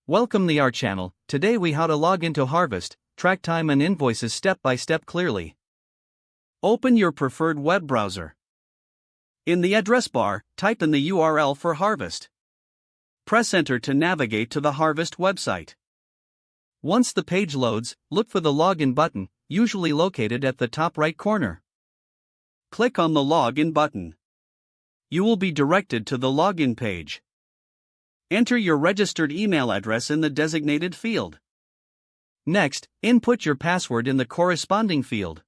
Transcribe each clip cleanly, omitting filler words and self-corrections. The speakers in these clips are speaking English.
Welcome to our channel. Today we how to log into Harvest, track time and invoices step by step clearly. Open your preferred web browser. In the address bar, type in the URL for Harvest. Press enter to navigate to the Harvest website. Once the page loads, look for the login button, usually located at the top right corner. Click on the login button. You will be directed to the login page. Enter your registered email address in the designated field. Next, input your password in the corresponding field.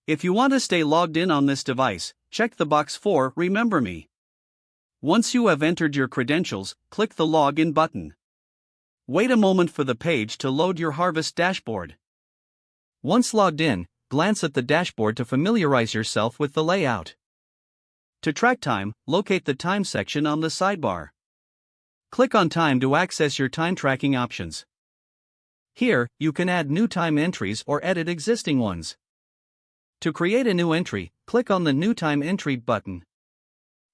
If you want to stay logged in on this device, check the box for Remember Me. Once you have entered your credentials, click the Login button. Wait a moment for the page to load your Harvest dashboard. Once logged in, glance at the dashboard to familiarize yourself with the layout. To track time, locate the Time section on the sidebar. Click on Time to access your time tracking options. Here, you can add new time entries or edit existing ones. To create a new entry, click on the New Time Entry button.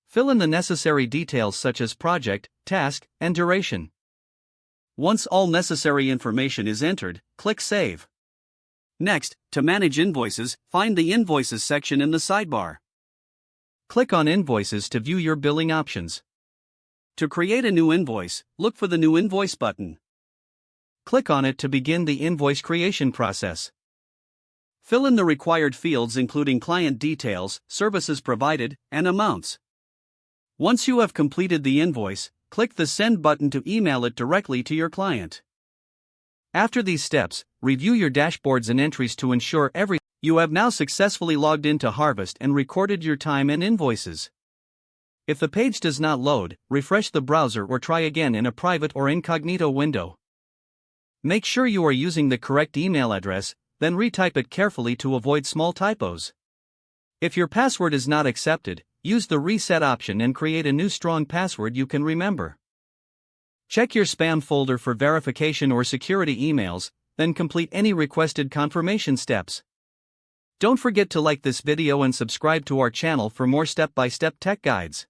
Fill in the necessary details such as project, task, and duration. Once all necessary information is entered, click Save. Next, to manage invoices, find the Invoices section in the sidebar. Click on Invoices to view your billing options. To create a new invoice, look for the New Invoice button. Click on it to begin the invoice creation process. Fill in the required fields including client details, services provided, and amounts. Once you have completed the invoice, click the Send button to email it directly to your client. After these steps, review your dashboards and entries to ensure you have now successfully logged into Harvest and recorded your time and invoices. If the page does not load, refresh the browser or try again in a private or incognito window. Make sure you are using the correct email address, then retype it carefully to avoid small typos. If your password is not accepted, use the reset option and create a new strong password you can remember. Check your spam folder for verification or security emails, then complete any requested confirmation steps. Don't forget to like this video and subscribe to our channel for more step-by-step tech guides.